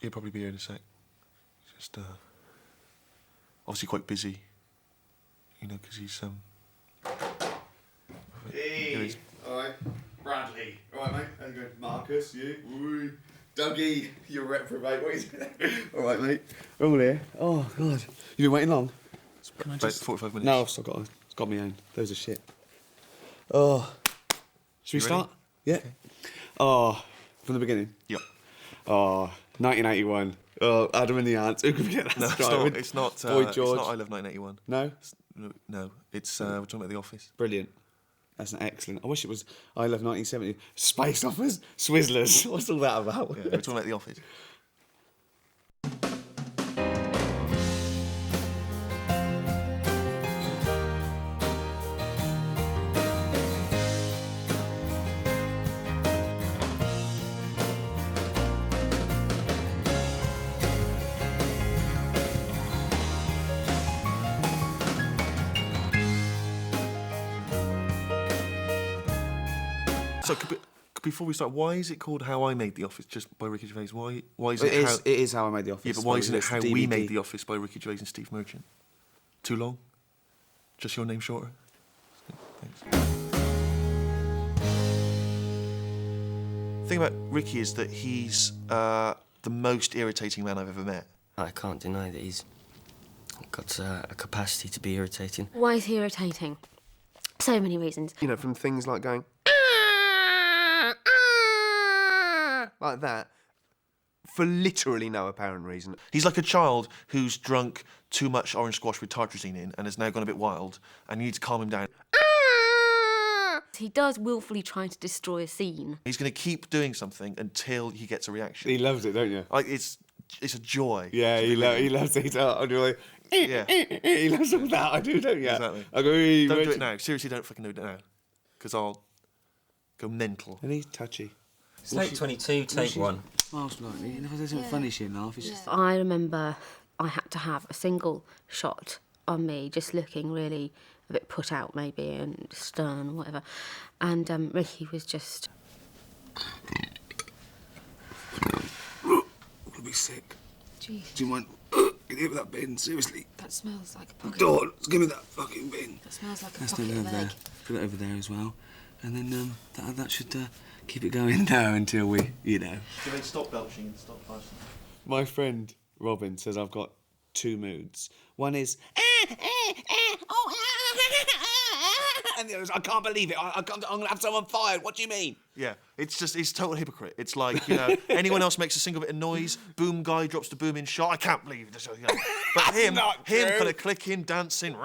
He'll probably be here in a sec. Just, obviously quite busy. You know, because he's, Hey! Alright. Bradley. Alright, mate. How you going? Marcus, you. Woo. Dougie, you're reprobate. What is it? Alright, mate. We're all here. Oh, God. You been waiting long? Can I just... 45 minutes. No, I've still got me own. Those are shit. Oh. Should we start? Yeah. Okay. Oh, from the beginning? Yep. Oh, 1981. Oh, Adam and the Ants. Who could forget that? No, it's not Boy George. It's not I Love 1981. No? No, it's we're talking about The Office. Brilliant. That's an excellent. I wish it was I Love 1970. Space Offers, Swizzlers. What's all that about? Yeah, we're talking about The Office. So, before we start, why is it called How I Made the Office, just by Ricky Gervais? Why is it It is How I Made the Office. Yeah, but why isn't it How DVD. We Made the Office by Ricky Gervais and Steve Merchant? Too long? Just your name shorter? Thanks. The thing about Ricky is that he's the most irritating man I've ever met. I can't deny that he's got a capacity to be irritating. Why is he irritating? So many reasons. You know, from things like going like that for literally no apparent reason. He's like a child who's drunk too much orange squash with tartrazine in and has now gone a bit wild, and you need to calm him down. He does willfully try to destroy a scene. He's going to keep doing something until he gets a reaction. He loves it, don't you? Like, it's a joy. Yeah, he loves it. I do like, Yeah. he loves all that. I do, don't you? Exactly. I go, "Hey, Don't do Reggie." it now. Seriously, don't fucking do it now. Because I'll go mental. And he's touchy. Slate 22, take one. Smiles slightly. You know, there's something funny she laugh. It's just... I remember I had to have a single shot on me, just looking really a bit put out maybe and stern or whatever. And Ricky was just... I'll be sick. Jeez, Do you mind? Can you give me that bin? Seriously. that smells like a pocket. Dawn, give me that fucking bin. That smells like a That's pocket still of over egg. there. Put it over there as well. And then that should keep it going now until we, you know. Do they stop belching and stop passing? My friend Robin says I've got two moods. One is and the other is I can't believe it. I'm gonna have someone fired. What do you mean? Yeah, it's total hypocrite. It's like, you know, anyone else makes a single bit of noise, boom guy drops the boom in shot, I can't believe this. You know. But him kind of clicking, dancing,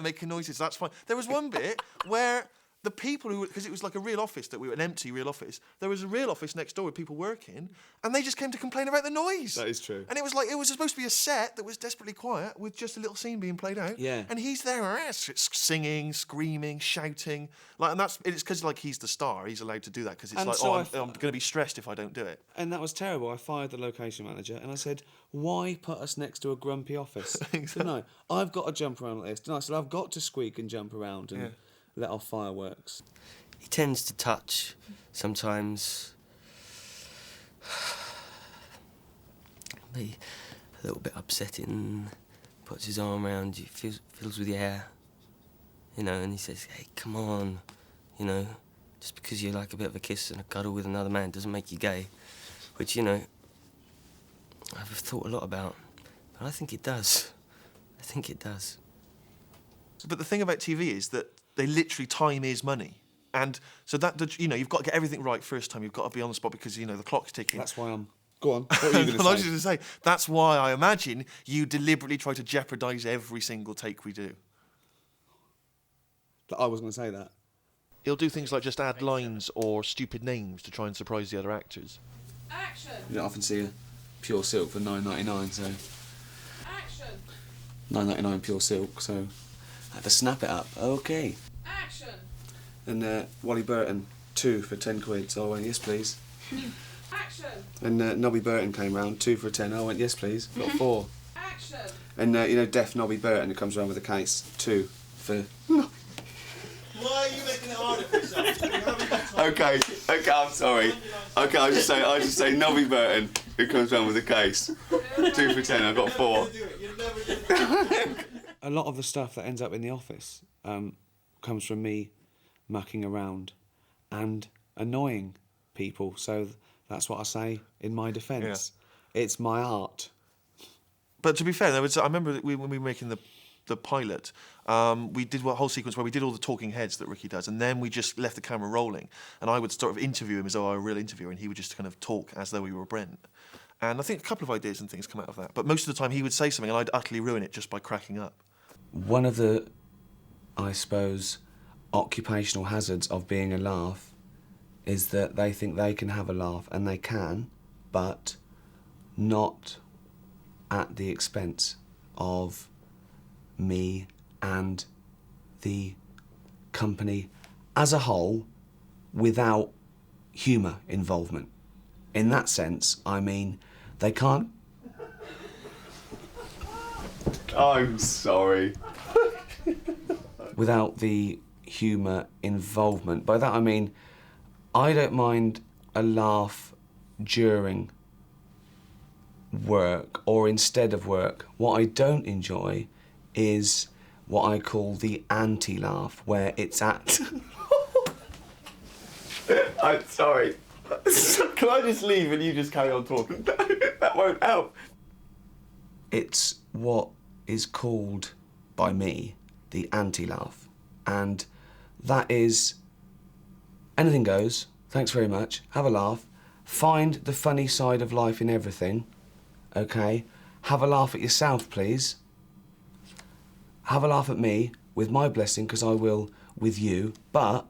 making noises, that's fine. There was one bit where the people who, because it was like a real office an empty real office, there was a real office next door with people working, and they just came to complain about the noise. That is true. And it was like, it was supposed to be a set that was desperately quiet with just a little scene being played out. Yeah. And he's there singing, screaming, shouting. Like, and it's because like he's the star, he's allowed to do that because it's And like, so I'm going to be stressed if I don't do it. And that was terrible. I fired the location manager and I said, why put us next to a grumpy office? Exactly. No, I've got to jump around like this. And I said, I've got to squeak and jump around and let off fireworks. He tends to touch sometimes. Be a little bit upsetting. Puts his arm around you, feels with your hair, you know, and he says, "Hey, come on, you know, just because you like a bit of a kiss and a cuddle with another man doesn't make you gay," which, you know, I've thought a lot about, but I think it does. I think it does. But the thing about TV is that they literally, time is money. And so that, you know, you've got to get everything right first time. You've got to be on the spot because, you know, the clock's ticking. That's why I'm... Go on, what are you I was going just going to say, that's why I imagine you deliberately try to jeopardise every single take we do. I was going to say that. He'll do things like just add lines or stupid names to try and surprise the other actors. Action! You don't often see a pure silk for $9.99, so... Action! $9.99 pure silk, so... I had to snap it up. OK. Action! And Wally Burton, 2 for 10 quid, so I went, yes, please. Action! And Nobby Burton came round, 2 for 10, I went, yes, please. Got 4. Action! And, you know, deaf Nobby Burton, who comes round with a case, 2 for... Why are you making it harder for yourself? OK, I'm sorry. OK, I'll just say Nobby Burton, who comes round with a case. 2 for 10, I got 4. A lot of the stuff that ends up in the office comes from me mucking around and annoying people. So that's what I say in my defence. It's my art. But to be fair, I remember that when we were making the pilot, we did a whole sequence where we did all the talking heads that Ricky does, and then we just left the camera rolling, and I would sort of interview him as though I were a real interviewer, and he would just kind of talk as though we were Brent. And I think a couple of ideas and things come out of that. But most of the time he would say something and I'd utterly ruin it just by cracking up. One of the, I suppose, occupational hazards of being a laugh is that they think they can have a laugh, and they can, but not at the expense of me and the company as a whole without humour involvement. In that sense, I mean, they can't... I'm sorry. without the humour involvement. By that I mean, I don't mind a laugh during work or instead of work. What I don't enjoy is what I call the anti-laugh, where it's at... I'm sorry. Can I just leave and you just carry on talking? That won't help. It's what is called by me the anti-laugh, and that is anything goes, thanks very much, have a laugh, find the funny side of life in everything, okay? Have a laugh at yourself, please. Have a laugh at me with my blessing, because I will with you, but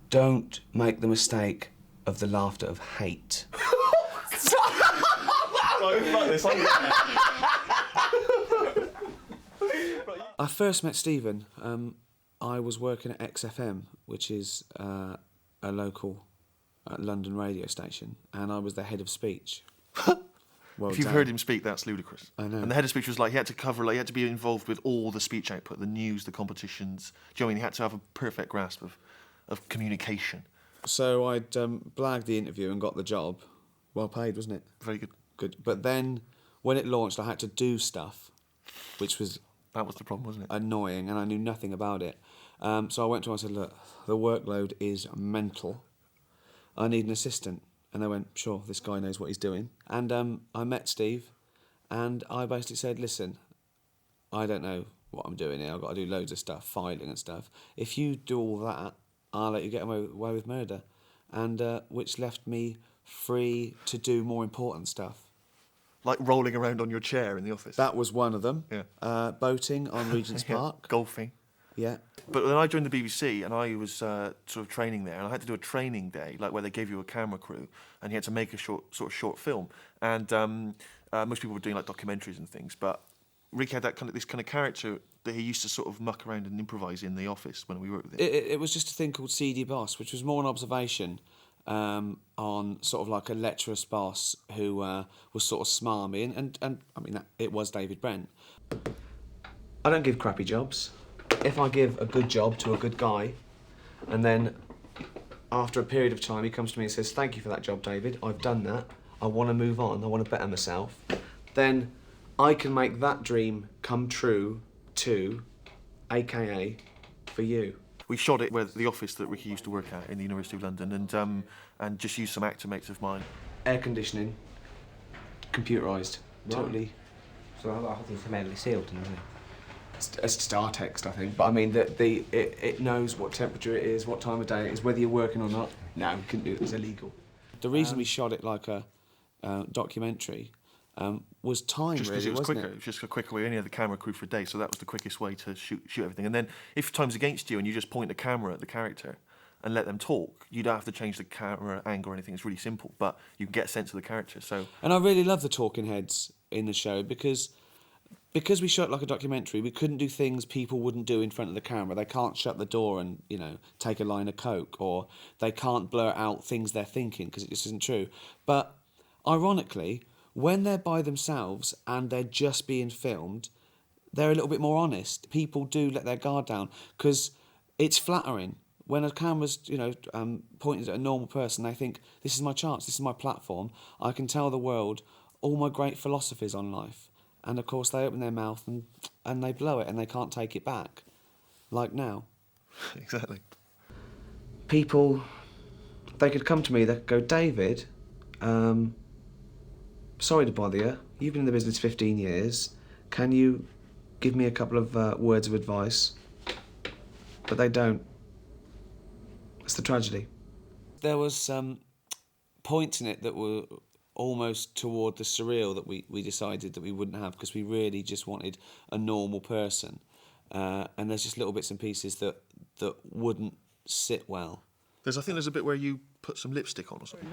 don't make the mistake of the laughter of hate. I first met Stephen. I was working at XFM, which is a local London radio station, and I was the head of speech. Well If you've done. heard him speak, that's ludicrous. I know. And the head of speech was like, he had to cover, like, he had to be involved with all the speech output, the news, the competitions. Do you know what I mean? He had to have a perfect grasp of communication. So I'd blagged the interview and got the job. Well paid, wasn't it? Very good. Good. But then, when it launched, I had to do stuff, which was That was the problem, wasn't it? annoying, and I knew nothing about it. So I went to him and said, look, the workload is mental. I need an assistant. And they went, sure, this guy knows what he's doing. And I met Steve, and I basically said, listen, I don't know what I'm doing here. I've got to do loads of stuff, filing and stuff. If you do all that, I'll let you get away with murder. And which left me free to do more important stuff. Like rolling around on your chair in the office. That was one of them. Yeah. Boating on Regent's Yeah, Park. golfing. Yeah. But then I joined the BBC and I was sort of training there, and I had to do a training day, like where they gave you a camera crew and you had to make a short film. And most people were doing like documentaries and things, but Rick had this kind of character that he used to sort of muck around and improvise in the office when we worked with him. It was just a thing called CD Boss, which was more an observation on sort of like a lecherous boss who was sort of smarmy, and I mean, it was David Brent. I don't give crappy jobs. If I give a good job to a good guy, and then after a period of time he comes to me and says, thank you for that job, David, I've done that, I want to move on, I want to better myself, then I can make that dream come true too, aka for you. We shot it with the office that Ricky used to work at in the University of London, and just used some actor mates of mine. Air conditioning, computerised, totally. So I think it's hermetically sealed, isn't it? It's just our text, I think. But I mean, it knows what temperature it is, what time of day it is, whether you're working or not. No, we couldn't do it. It's illegal. The reason we shot it like a documentary was time, Just because really, it was wasn't quicker. It was just a quicker way. We only had the camera crew for a day, so that was the quickest way to shoot everything. And then if time's against you and you just point the camera at the character and let them talk, you don't have to change the camera angle or anything. It's really simple, but you can get a sense of the character. So. And I really love the talking heads in the show because we shot like a documentary, we couldn't do things people wouldn't do in front of the camera. They can't shut the door and, you know, take a line of coke, or they can't blur out things they're thinking because it just isn't true. But ironically, when they're by themselves and they're just being filmed, they're a little bit more honest. People do let their guard down because it's flattering when a camera's, pointed at a normal person, they think, this is my chance, this is my platform. I can tell the world all my great philosophies on life. And, of course, they open their mouth and they blow it and they can't take it back. Like now. Exactly. People, they could come to me, they could go, David, sorry to bother you. You've been in the business 15 years. Can you give me a couple of words of advice? But they don't. That's the tragedy. There was points in it that were almost toward the surreal that we decided that we wouldn't have because we really just wanted a normal person. And there's just little bits and pieces that wouldn't sit well. I think there's a bit where you put some lipstick on or something.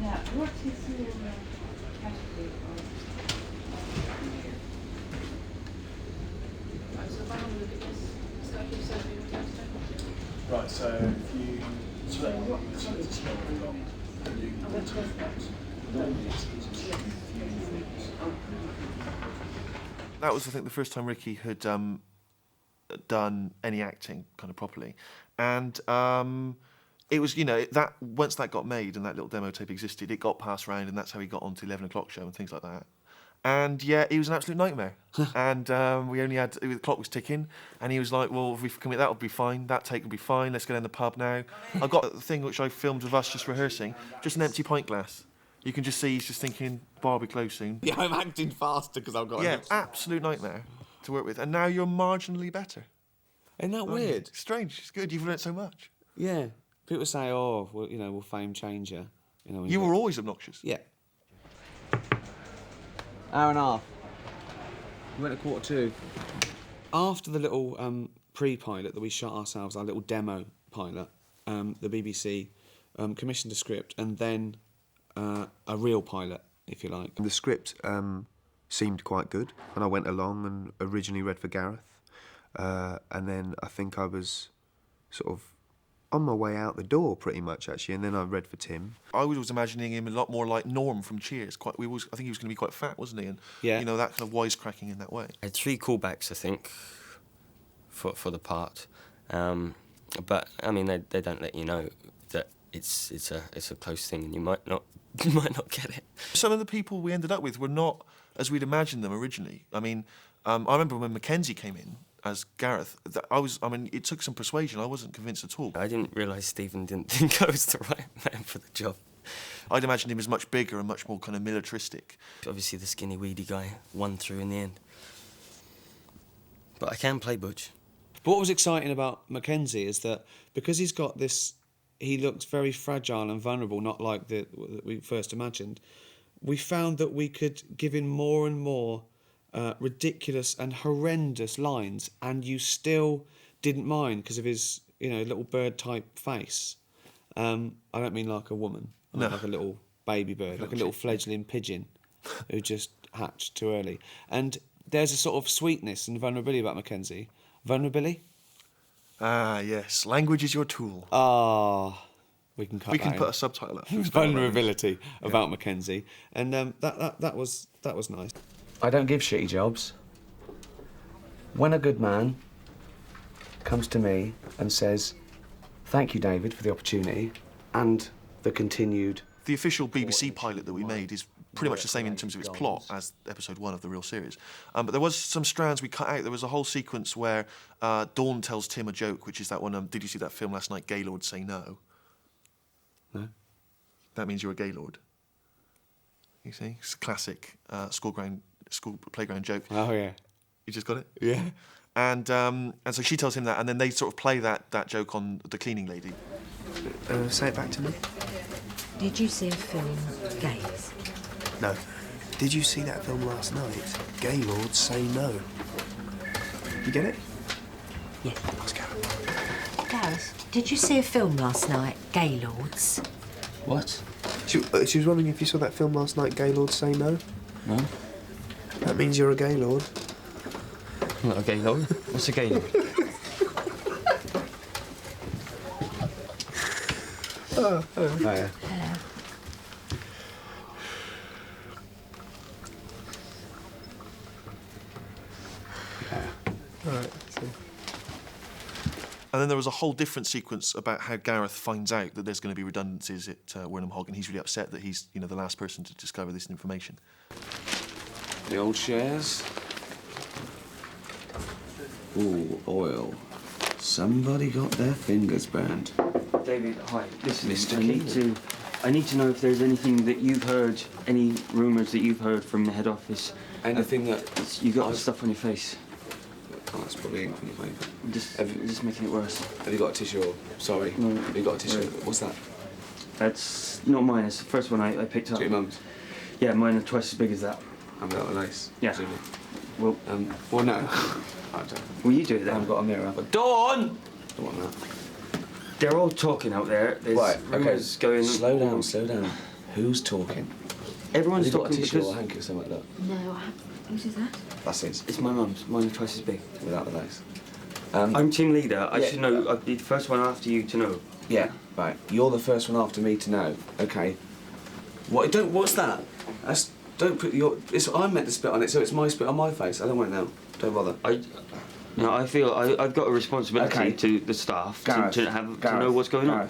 Now, what is your category of... Right, so if I want to look at this, start your survey with your Right, so if you select one, so it's a small block, and you can go to the box. That was, I think, the first time Ricky had done any acting kind of properly, and it was, that once that got made and that little demo tape existed, it got passed around, and that's how he got onto the 11 o'clock show and things like that. And yeah, he was an absolute nightmare. And we only had, the clock was ticking, and he was like, well, if we commit, that'll be fine, that take will be fine, let's go down the pub now. I've got the thing which I filmed of us just rehearsing, just an empty pint glass. You can just see he's just thinking, bar will be closed soon. Yeah, I'm acting faster because I've got... Yeah, absolute nightmare to work with. And now you're marginally better. Isn't that weird? It's strange, it's good, you've learnt so much. Yeah. People say, oh, well, will fame change you? You were always obnoxious. Yeah. Hour and a half. We went at 1:45. After the little pre-pilot that we shot ourselves, our little demo pilot, the BBC commissioned a script and then a real pilot, if you like. The script seemed quite good, and I went along and originally read for Gareth, and then I think I was sort of on my way out the door, pretty much, actually, and then I read for Tim. I was always imagining him a lot more like Norm from Cheers. I think he was going to be quite fat, wasn't he? And yeah, that kind of wisecracking in that way. I had 3 callbacks, I think, for the part, but I mean they don't let you know that it's a close thing, and you might not get it. Some of the people we ended up with were not as we'd imagined them originally. I mean, I remember when Mackenzie came in as Gareth, it took some persuasion. I wasn't convinced at all. I didn't realise Stephen didn't think I was the right man for the job. I'd imagined him as much bigger and much more kind of militaristic. Obviously the skinny, weedy guy won through in the end. But I can play Butch. But what was exciting about Mackenzie is that because he's got this, he looks very fragile and vulnerable, not like that we first imagined. We found that we could give him more and more ridiculous and horrendous lines, and you still didn't mind because of his, little bird-type face. I don't mean like a woman. I mean like a little baby bird, like a little fledgling pigeon who just hatched too early. And there's a sort of sweetness and vulnerability about Mackenzie. Vulnerability? Ah, yes. Language is your tool. Ah, we can cut. We can put a subtitle up. Vulnerability about Mackenzie, and that was nice. I don't give shitty jobs. When a good man comes to me and says, "Thank you, David, for the opportunity and the continued..." The official BBC pilot that we made is pretty much the same in terms of its plot as episode 1 of the real series. But there was some strands we cut out. There was a whole sequence where Dawn tells Tim a joke, which is that one, did you see that film last night, Gaylord Say No? No. That means you're a Gaylord. You see? It's a classic school playground joke. Oh, yeah. You just got it? Yeah. And so she tells him that, and then they sort of play that joke on the cleaning lady. Say it back to me. Did you see a film, Gays? No. Did you see that film last night? Gaylord Say No. You get it? Yeah. Let's go. Gareth, did you see a film last night, Gaylords? What? She was wondering if you saw that film last night, Gaylord Say No. No? That means you're a Gaylord. I'm not a Gaylord. What's a Gaylord? Oh, yeah. All right. And then there was a whole different sequence about how Gareth finds out that there's going to be redundancies at Wernham Hogg, and he's really upset that he's, the last person to discover this information. The old shares. Ooh, oil. Somebody got their fingers burned. David, hi. Listen, Mr. I need to know if there's anything that you've heard, any rumours that you've heard from the head office. Anything that... You got stuff on your face. Oh, that's probably ink on your paper. Just making it worse. Have you got a tissue? Or, sorry. No. Have you got a tissue? Right. What's that? That's not mine. It's the first one I picked up. Is it your mum's? Yeah, mine are twice as big as that. I've got a lace. Yeah. Presumably. Well, well, no. I don't. Will you do it I then? haven't got a mirror. But Dawn! Don't want that. They're all talking out there. There's rumours going... Slow down, slow down. Who's talking? Everyone's Have you got a talking tissue or a because... hanky or something like that? No, whose is that? That's his. It's my mum's. Mine are twice as big. Without the lace. I'm team leader. I yeah. should know. I'll be the first one after you to know. Yeah, right. You're the first one after me to know. Okay. What? Don't. What's that? That's. Don't put your. It's. I meant to spit on it, so it's my spit on my face. I don't want it now. Don't bother. I feel I've got a responsibility to the staff Gareth, to know what's going on.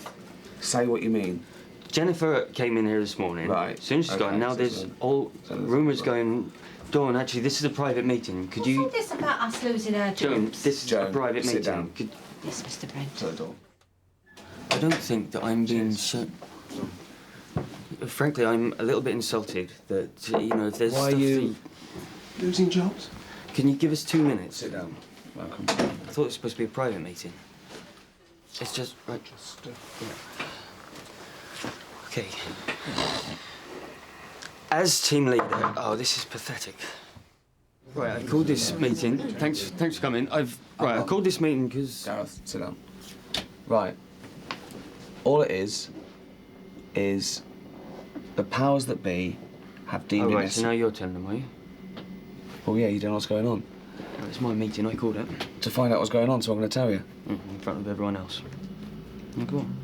Say what you mean. Jennifer came in here this morning. Right. As soon as she's gone, now there's all rumours going. Dawn, actually, this is a private meeting. Could you? What's all this about us losing our Joan, jobs? this is a private sit meeting. down. Yes, Mr. Brent. To the door. I don't think that I'm being frankly, I'm a little bit insulted that, if there's Why are stuff you losing jobs? Can you give us 2 minutes? Sit down. Welcome. I thought it was supposed to be a private meeting. It's just... Right. Okay. As team leader... Oh, this is pathetic. Right, I called this meeting. Thanks for coming. I called this meeting because... Gareth, sit down. Right. All it is the powers that be have deemed Oh, right, it so now you're telling them, are you? Well, yeah, you don't know what's going on. Well, it's my meeting, I called it. To find out what's going on, so I'm going to tell you. In front of everyone else. Yeah, go on.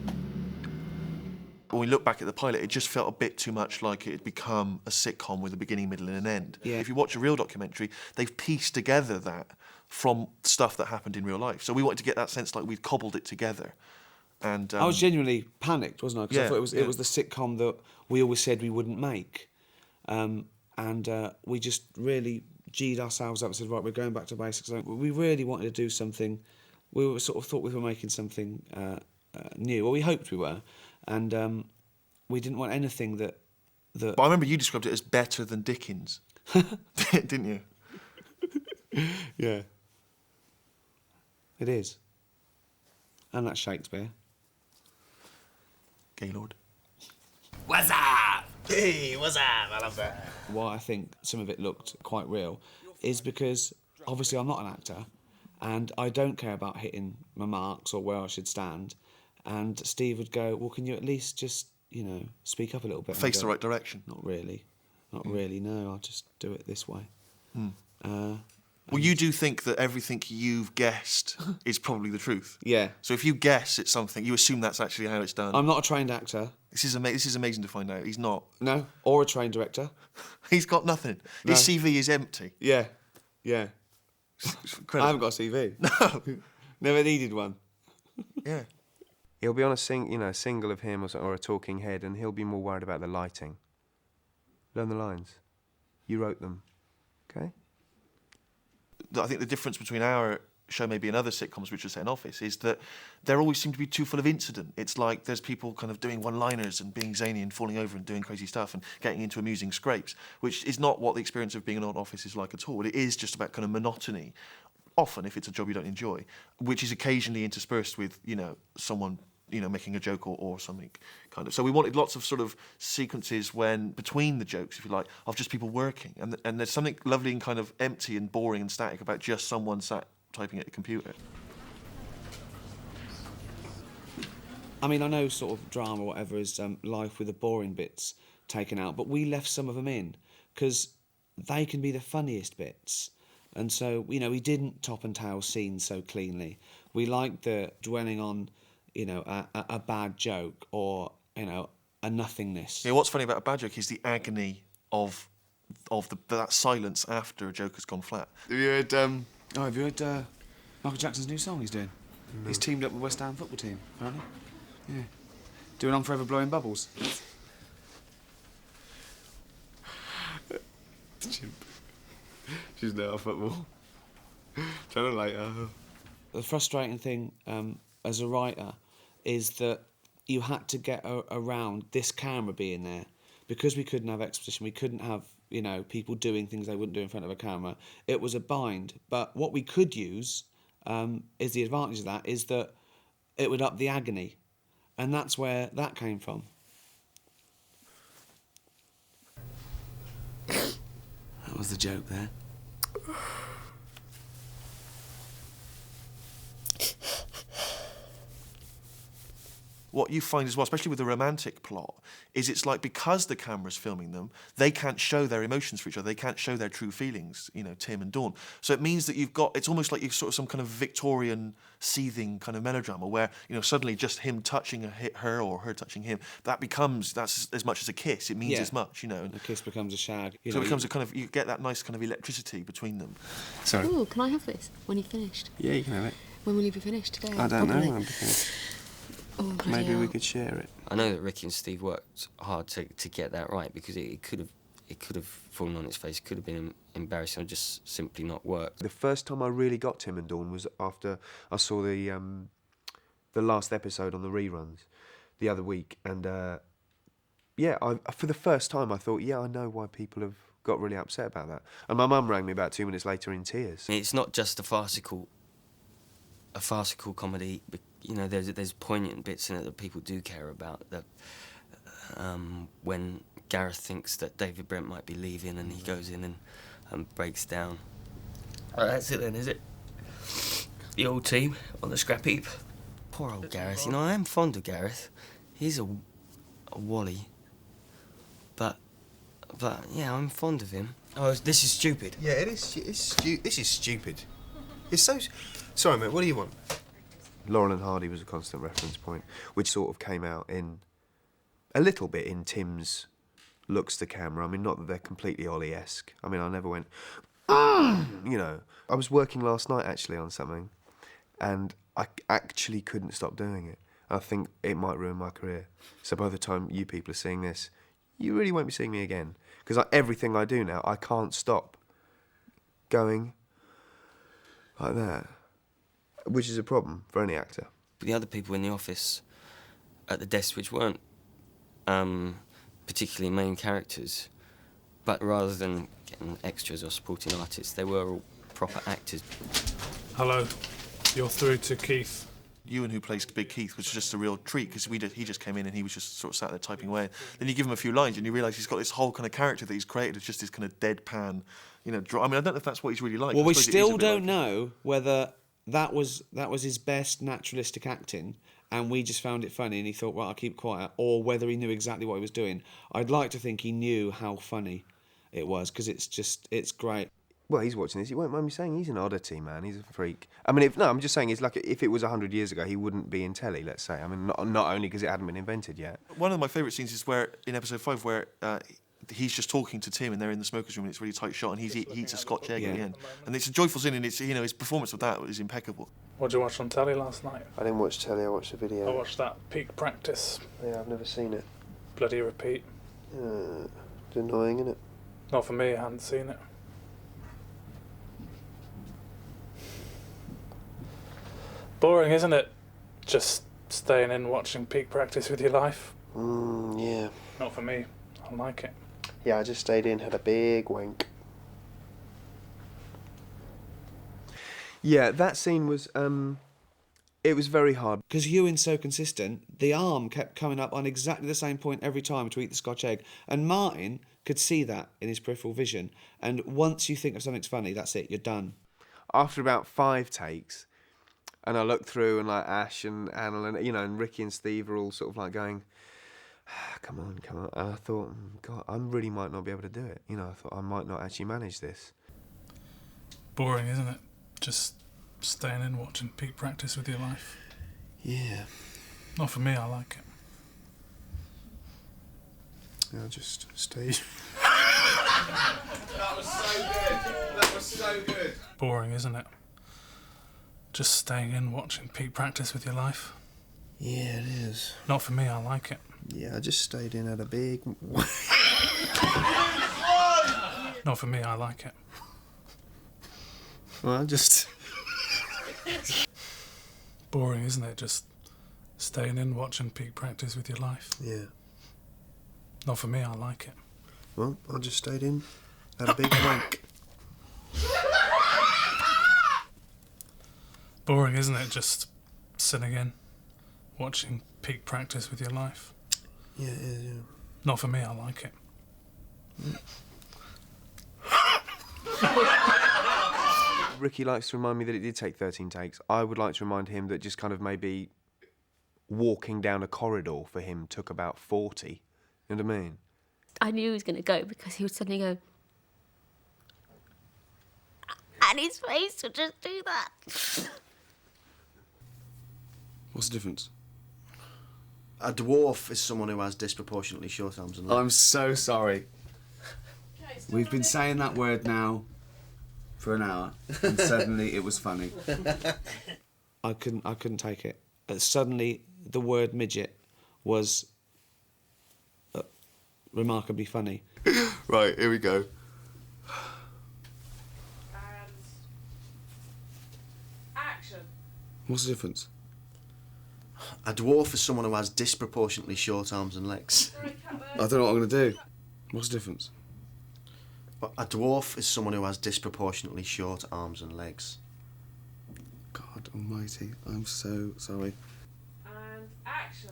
When we look back at the pilot, it just felt a bit too much like it had become a sitcom with a beginning, middle and an end. Yeah. If you watch a real documentary, they've pieced together that from stuff that happened in real life. So we wanted to get that sense like we'd cobbled it together. And I was genuinely panicked, wasn't I? Because I thought it was the sitcom that we always said we wouldn't make. And we just really G'd ourselves up and said, right, we're going back to basics. We really wanted to do something. We were sort of thought we were making something new. Well, we hoped we were. And we didn't want anything that... But I remember you described it as better than Dickens. Didn't you? Yeah. It is. And that's Shakespeare. Gaylord. What's up? Hey, what's up? I love that. Why I think some of it looked quite real is because obviously I'm not an actor and I don't care about hitting my marks or where I should stand. And Steve would go, well, can you at least just, speak up a little bit? Face the right direction. Not really. Not really, no. I'll just do it this way. Well, you do think that everything you've guessed is probably the truth. Yeah. So if you guess it's something, you assume that's actually how it's done. I'm not a trained actor. This is amazing to find out. He's not. No, or a trained director. He's got nothing. No. His CV is empty. Yeah. I haven't got a CV. No. Never needed one. Yeah. He'll be on a single of him or a talking head, and he'll be more worried about the lighting. Learn the lines. You wrote them. Okay? I think the difference between our show maybe and other sitcoms which are set in office is that there always seem to be too full of incident. It's like there's people kind of doing one-liners and being zany and falling over and doing crazy stuff and getting into amusing scrapes, which is not what the experience of being in an office is like at all. It is just about kind of monotony, often if it's a job you don't enjoy, which is occasionally interspersed with, someone making a joke or something kind of. So we wanted lots of sort of sequences between the jokes, if you like, of just people working. And there's something lovely and kind of empty and boring and static about just someone sat typing at a computer. I mean, I know sort of drama or whatever is life with the boring bits taken out, but we left some of them in because they can be the funniest bits. And so, you know, we didn't top and tail scenes so cleanly. We liked the dwelling on, you know, a bad joke or, you know, a nothingness. Yeah, what's funny about a bad joke is the agony of that silence after a joke has gone flat. Have you heard, have you heard Michael Jackson's new song he's doing? No. He's teamed up with West Ham football team, apparently. Yeah. Doing On Forever Blowing Bubbles. She's not a football. Tell her later. The frustrating thing as a writer is that you had to get around this camera being there. Because we couldn't have exposition, we couldn't have, you know, people doing things they wouldn't do in front of a camera. It was a bind. But what we could use is the advantage of that is that it would up the agony. And that's where that came from. That was the joke there. What you find as well, especially with the romantic plot, is it's like because the camera's filming them, they can't show their emotions for each other. They can't show their true feelings, you know, Tim and Dawn. So it means that it's almost like you've sort of some kind of Victorian seething kind of melodrama where, you know, suddenly just him touching her or her touching him, that's as much as a kiss. It means as much, you know. A kiss becomes a shag. So it becomes a kind of, you get that nice kind of electricity between them. Sorry. Ooh, can I have this when you've finished? Yeah, you can have it. When will you be finished today? I don't know Probably. when I'll be finished. Oh, Maybe we could share it. I know that Ricky and Steve worked hard to get that right because it could have fallen on its face. It could have been embarrassing or just simply not worked. The first time I really got Tim and Dawn was after I saw the last episode on the reruns the other week, and for the first time I thought, I know why people have got really upset about that. And my mum rang me about 2 minutes later in tears. It's not just a farcical comedy. You know, there's poignant bits in it that people do care about. That when Gareth thinks that David Brent might be leaving, and he goes in and breaks down. Oh, that's it then, is it? The old team on the scrap heap. Poor old Gareth. You know, I am fond of Gareth. He's a wally. But yeah, I'm fond of him. Oh, this is stupid. Yeah, it is. This is stupid. It's so. Sorry, mate. What do you want? Laurel and Hardy was a constant reference point, which sort of came out in a little bit in Tim's looks to camera. I mean, not that they're completely Ollie-esque. I mean, I never went, you know. I was working last night, actually, on something, and I actually couldn't stop doing it. I think it might ruin my career. So by the time you people are seeing this, you really won't be seeing me again. Because everything I do now, I can't stop going like that. Which is a problem for any actor. The other people in the office at the desk, which weren't particularly main characters, but rather than getting extras or supporting artists, they were all proper actors. Hello, you're through to Keith. Ewan, who plays Big Keith, was just a real treat because he just came in and he was just sort of sat there typing away. Then you give him a few lines and you realise he's got this whole kind of character that he's created. It's just this kind of deadpan, you know. I mean, I don't know if that's what he's really like. Well, we still don't know whether that was his best naturalistic acting, and we just found it funny and he thought, well, I'll keep quiet, or whether he knew exactly what he was doing. I'd like to think he knew how funny it was, because it's great. Well, he's watching this. He won't mind me saying he's an oddity, man. He's a freak. I mean, I'm just saying, it's like if it was 100 years ago, he wouldn't be in telly, let's say. I mean, not only because it hadn't been invented yet. One of my favourite scenes is where, in episode 5, where he's just talking to Tim and they're in the smoker's room and it's a really tight shot and he eats a Scotch egg at the end. And it's a joyful scene and it's, you know, his performance of that is impeccable. What did you watch on telly last night? I didn't watch telly, I watched the video. I watched that Peak Practice. Yeah, I've never seen it. Bloody repeat. It's annoying, isn't it? Not for me, I hadn't seen it. Boring, isn't it? Just staying in watching Peak Practice with your life. Yeah. Not for me. I like it. Yeah, I just stayed in, had a big wank. Yeah, that scene was, it was very hard. Because Ewan's so consistent, the arm kept coming up on exactly the same point every time to eat the Scotch egg. And Martin could see that in his peripheral vision. And once you think of something's funny, that's it, you're done. After about 5 takes, and I looked through and like Ash and Anna and, you know, and Ricky and Steve are all sort of like going, come on. And I thought, God, I really might not be able to do it. You know, I thought I might not actually manage this. Boring, isn't it? Just staying in watching peak practice with your life. Yeah. Not for me, I like it. I'll just stay. That was so good. That was so good. Boring, isn't it? Just staying in watching peak practice with your life. Yeah, it is. Not for me, I like it. Yeah, I just stayed in at a big... Not for me, I like it. Well, I just... Boring, isn't it? Just staying in watching peak practice with your life. Yeah. Not for me, I like it. Well, I just stayed in at a big wank. Boring, isn't it? Just sitting in, watching peak practice with your life. Yeah, it is, yeah. Not for me, I like it. Ricky likes to remind me that it did take 13 takes. I would like to remind him that just kind of maybe walking down a corridor for him took about 40. You know what I mean? I knew he was going to go because he would suddenly go, and his face would just do that. What's the difference? A dwarf is someone who has disproportionately short arms and legs. I'm so sorry. We've been saying that word now for an hour, and suddenly it was funny. I couldn't take it. Suddenly, the word midget was remarkably funny. Right, here we go. And action. What's the difference? A dwarf is someone who has disproportionately short arms and legs. I don't know what I'm going to do. What's the difference? A dwarf is someone who has disproportionately short arms and legs. God almighty, I'm so sorry. And action.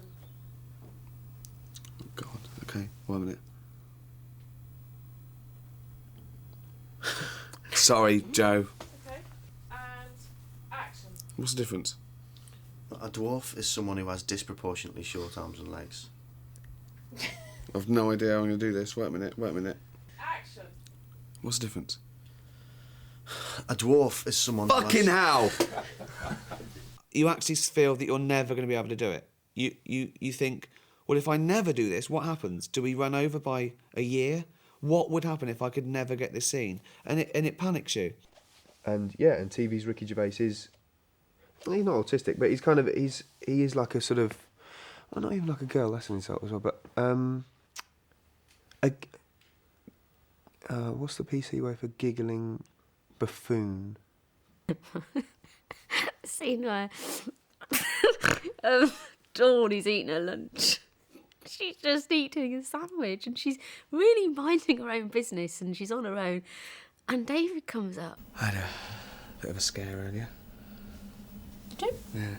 Oh God, okay, 1 minute. Sorry, Joe. Okay. And action. What's the difference? A dwarf is someone who has disproportionately short arms and legs. I've no idea how I'm going to do this. Wait a minute. Action. What's the difference? A dwarf is someone Fucking who has... hell! You actually feel that you're never going to be able to do it. You think, well, if I never do this, what happens? Do we run over by a year? What would happen if I could never get this scene? And it panics you. And yeah, and TV's Ricky Gervais is... Well, he's not autistic, but he is like a sort of... Well, not even like a girl, that's an insult as well, but... what's the PC way for giggling buffoon? Scene where Dawn is eating her lunch. She's just eating a sandwich and she's really minding her own business and she's on her own. And David comes up. I had a bit of a scare earlier. Did you? Yeah.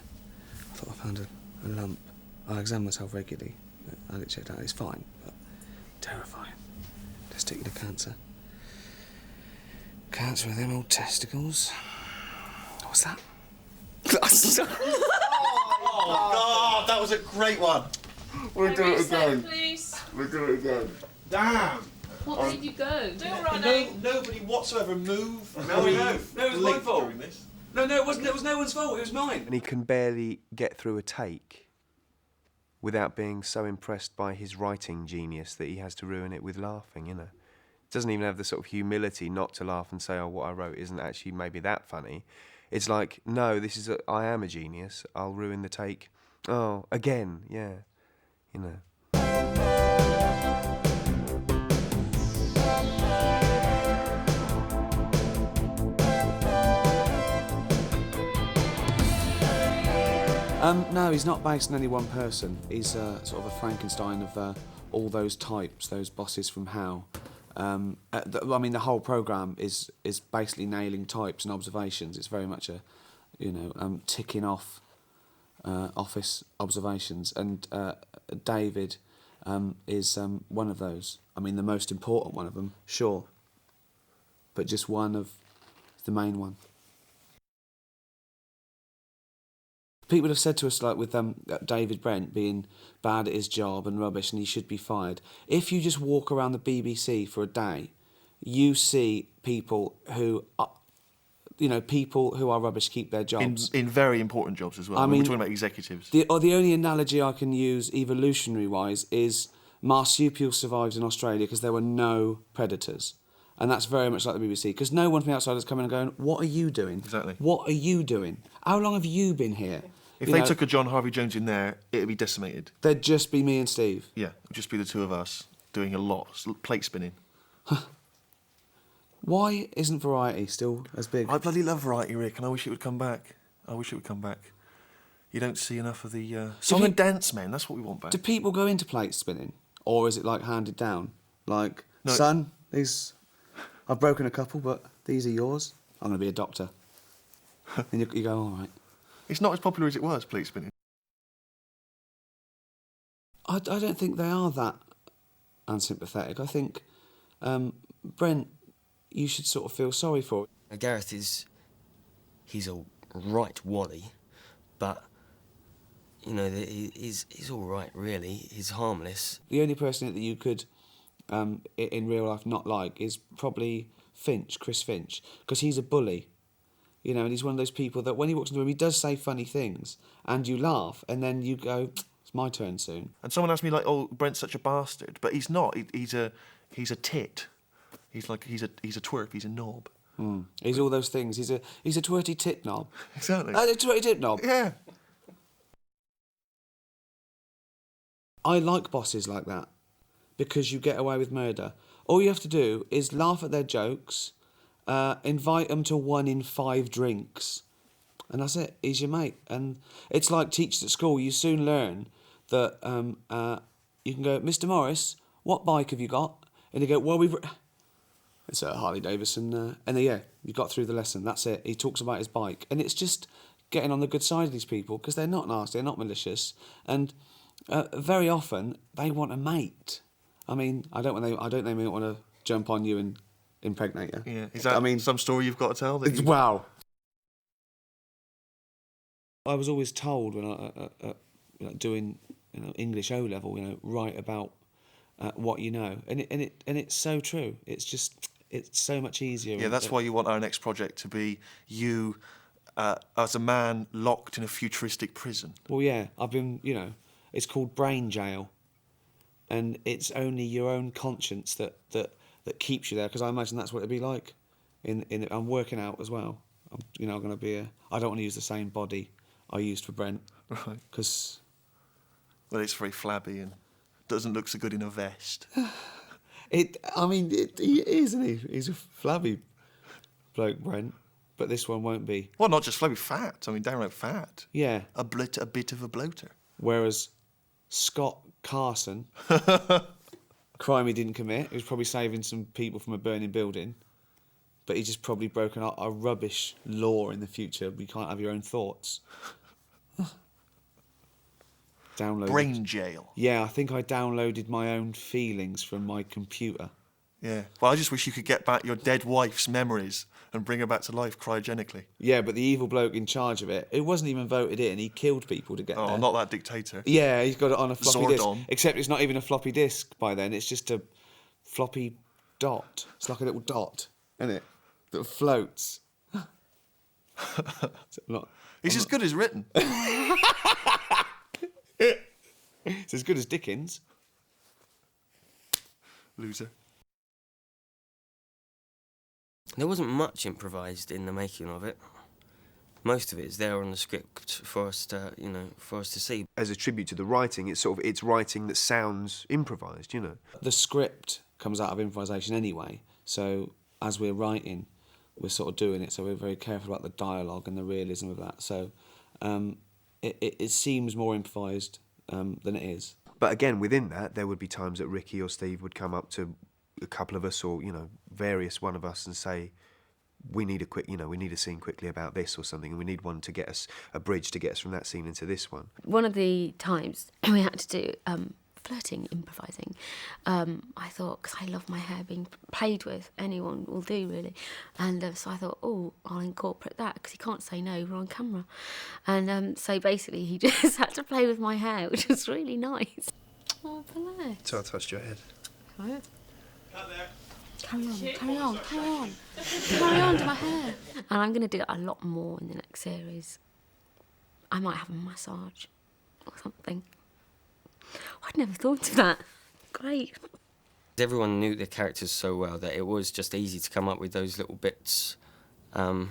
I thought I found a lump. I examine myself regularly. I get checked out. It's fine, but terrifying. Testicular cancer. Cancer of them old testicles. What's that? Oh, God, that was a great one. We'll do it again. Please. We'll do it again. Damn. What made you go? Don't run Nobody whatsoever moved. No, it was my fault. During this. No, it wasn't. It was no one's fault. It was mine. And he can barely get through a take without being so impressed by his writing genius that he has to ruin it with laughing, you know. Doesn't even have the sort of humility not to laugh and say, oh, what I wrote isn't actually maybe that funny. It's like, no, I am a genius. I'll ruin the take. Oh, again, yeah, you know. No, he's not based on any one person. He's sort of a Frankenstein of all those types, those bosses from How. The whole programme is basically nailing types and observations. It's very much a, ticking off office observations. And David is one of those. I mean, the most important one of them, sure, but just one of the main one. People have said to us, like with David Brent being bad at his job and rubbish and he should be fired. If you just walk around the BBC for a day, you see people who are, people who are rubbish keep their jobs. In very important jobs as well. I mean, we're talking about executives. The only analogy I can use evolutionary-wise is marsupials survived in Australia because there were no predators. And that's very much like the BBC, because no one from the outside is coming and going, what are you doing? Exactly. What are you doing? How long have you been here? If they took a John Harvey Jones in there, it'd be decimated. There'd just be me and Steve. Yeah, it'd just be the two of us doing a lot, plate spinning. Why isn't Variety still as big? I bloody love Variety, Rick, and I wish it would come back. You don't see enough of the song and dance men. That's what we want back. Do people go into plate spinning, or is it like handed down? Like, No. son, I've broken a couple, but these are yours. I'm going to be a doctor. And you go, all right. It's not as popular as it was, plate spinning. I don't think they are that unsympathetic. I think, Brent, you should sort of feel sorry for it. Gareth he's a right wally, but, he's all right, really. He's harmless. The only person that you could, in real life, not like is probably Chris Finch, because he's a bully. And he's one of those people that when he walks into the room, he does say funny things, and you laugh, and then you go, it's my turn soon. And someone asked me, like, oh, Brent's such a bastard, but he's not. He's a tit. He's a twerp. He's a knob. He's all those things. He's a twerty tit knob. Exactly. A twerty tit knob. Yeah. I like bosses like that, because you get away with murder. All you have to do is laugh at their jokes, invite them to 1 in 5 drinks, and that's it. He's your mate. And it's like teachers at school. You soon learn that you can go, Mr. Morris, what bike have you got? And they go, well, it's a Harley Davidson. And you got through the lesson. That's it. He talks about his bike. And it's just getting on the good side of these people, because they're not nasty, they're not malicious. And very often, they want a mate. I mean, I don't think they might want to jump on you and impregnate you. Yeah. Is that some story you've got to tell? Wow. I was always told when I doing English O level, write about what you know, and it's so true. It's so much easier. Yeah, that's why you want our next project to be you as a man locked in a futuristic prison. Well, yeah, I've been. It's called brain jail, and it's only your own conscience that keeps you there. Because I imagine that's what it'd be like. I'm working out as well. I'm going to be I don't want to use the same body I used for Brent. Right. Because. Well, it's very flabby and doesn't look so good in a vest. He is, isn't he? He's a flabby bloke, Brent. But this one won't be. Well, not just flabby, fat. I mean, downright fat. Yeah. A bit of a bloater. Whereas Scott Carson, crime he didn't commit. He was probably saving some people from a burning building. But he's just probably broken a rubbish law in the future. You can't have your own thoughts. Downloaded. Brain jail. Yeah, I think I downloaded my own feelings from my computer. Yeah. Well, I just wish you could get back your dead wife's memories and bring her back to life cryogenically. Yeah, but the evil bloke in charge of it wasn't even voted in. He killed people to get there. Oh, not that dictator. Yeah, he's got it on a floppy disk. Zordon. Except it's not even a floppy disk by then. It's just a floppy dot. It's like a little dot, isn't it? That floats. He's as good as written. It's as good as Dickens. Loser. There wasn't much improvised in the making of it. Most of it is there on the script for us to, see. As a tribute to the writing, it's writing that sounds improvised, The script comes out of improvisation anyway, so as we're writing, we're sort of doing it, so we're very careful about the dialogue and the realism of that. So it seems more improvised than it is. But again, within that, there would be times that Ricky or Steve would come up to a couple of us, or various one of us, and say, we need a scene quickly about this or something, and we need one to get us a bridge to get us from that scene into this one. One of the times we had to do flirting, improvising, I thought, because I love my hair being played with, anyone will do really, and so I thought, oh, I'll incorporate that because he can't say no, we're on camera, and so basically he just had to play with my hair, which was really nice. Oh, bless. So I touched your head. Right. Carry on to my hair. And I'm going to do it a lot more in the next series. I might have a massage or something. I'd never thought of that. Great. Everyone knew the characters so well that it was just easy to come up with those little bits of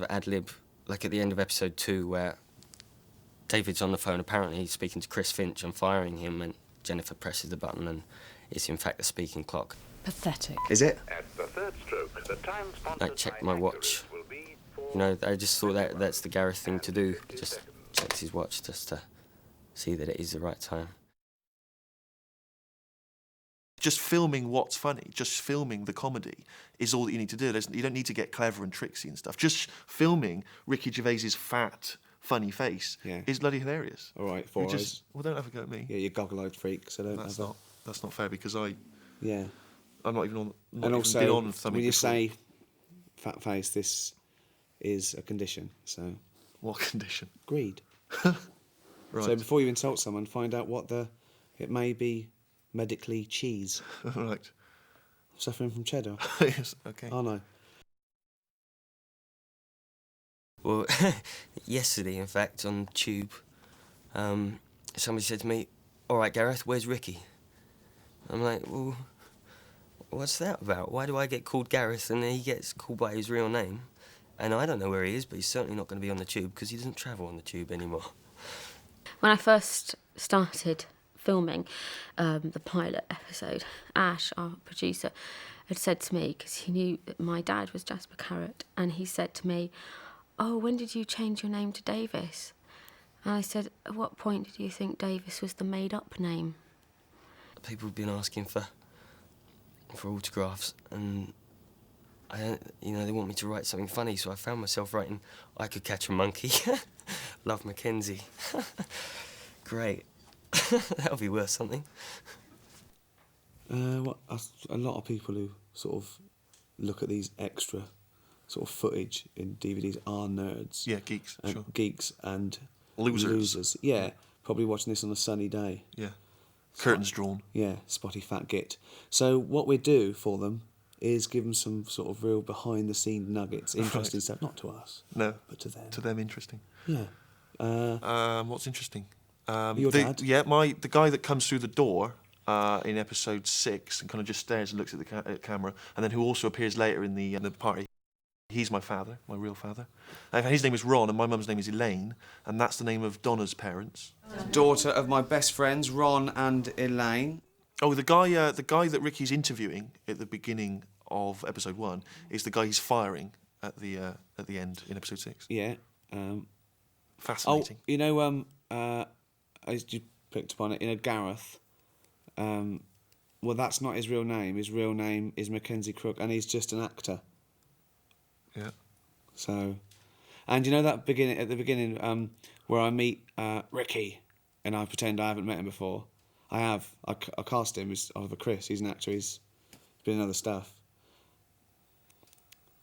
ad-lib, like at the end of episode 2 where David's on the phone, apparently he's speaking to Chris Finch and firing him, and Jennifer presses the button and it's in fact a speaking clock. Pathetic. Is it? At the third stroke, the time I checked my watch. You know, I just thought that's the Gareth thing to do. Just checks his watch just to see that it is the right time. Just filming what's funny, just filming the comedy is all that you need to do. You don't need to get clever and tricksy and stuff. Just filming Ricky Gervais's fat, funny face is bloody hilarious. All right, 4 eyes. Well, don't have a go at me. Yeah, you goggle-eyed freak, so don't That's not fair because Yeah. I'm not even on. Not And even also, been on something when you before. say fat face, this is a condition, so... What condition? Greed. Right. So before you insult someone, find out what it may be medically cheese. Right. Suffering from cheddar. Yes, okay. Oh, no. Well, yesterday, in fact, on Tube, somebody said to me, "All right, Gareth, where's Ricky?" I'm like, well, what's that about? Why do I get called Gareth and he gets called by his real name? And I don't know where he is, but he's certainly not going to be on the Tube because he doesn't travel on the Tube anymore. When I first started filming the pilot episode, Ash, our producer, had said to me, because he knew that my dad was Jasper Carrott, and he said to me, "Oh, when did you change your name to Davis?" And I said, "At what point did you think Davis was the made-up name?" People have been asking for autographs, and they want me to write something funny, so I found myself writing "I Could Catch a Monkey." Love Mackenzie. Great. That'll be worth something. A lot of people who sort of look at these extra sort of footage in DVDs are nerds. Yeah, geeks, sure. Geeks and losers. Yeah, probably watching this on a sunny day. Yeah. Curtains drawn. Yeah, spotty fat git. So what we do for them is give them some sort of real behind-the-scenes nuggets, interesting stuff. Not to us. No. But to them. To them, interesting. Yeah. What's interesting? Your dad? Yeah, the guy that comes through the door in episode 6 and kind of just stares and looks at the camera, and then who also appears later in the party. He's my father, my real father. His name is Ron, and my mum's name is Elaine, and that's the name of Donna's parents. Daughter of my best friends, Ron and Elaine. Oh, the guy that Ricky's interviewing at the beginning of episode 1 is the guy he's firing at the end in episode 6. Yeah. Fascinating. Oh, you know, as you picked up on it, Gareth. Well, that's not his real name. His real name is Mackenzie Crook, and he's just an actor. Yeah. So, and you know that at the beginning, where I meet Ricky, and I pretend I haven't met him before. I have. I cast him as Oliver Chris. He's an actor. He's been in other stuff.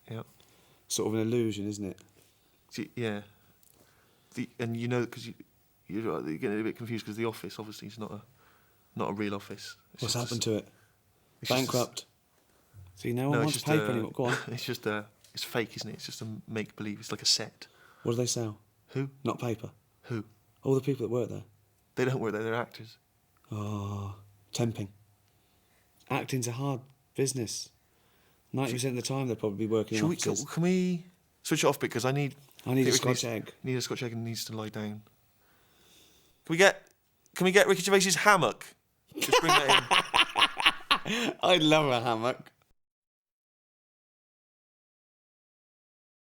Yeah. Sort of an illusion, isn't it? Yeah. And you know, because you're getting a bit confused because The Office obviously is not a real office. What's happened to it? Bankrupt. See, no one wants paper anymore. Go on. It's just it's fake, isn't it? It's just a make believe. It's like a set. What do they sell? Who? Not paper. Who? All the people that work there. They don't work there. They're actors. Oh, temping. Acting's a hard business. 90% of the time they'll probably be working in offices. Can we switch it off because I need a Scotch egg. Need a Scotch egg and needs to lie down. Can we get Ricky Gervais's hammock? Just bring that in. I'd love a hammock.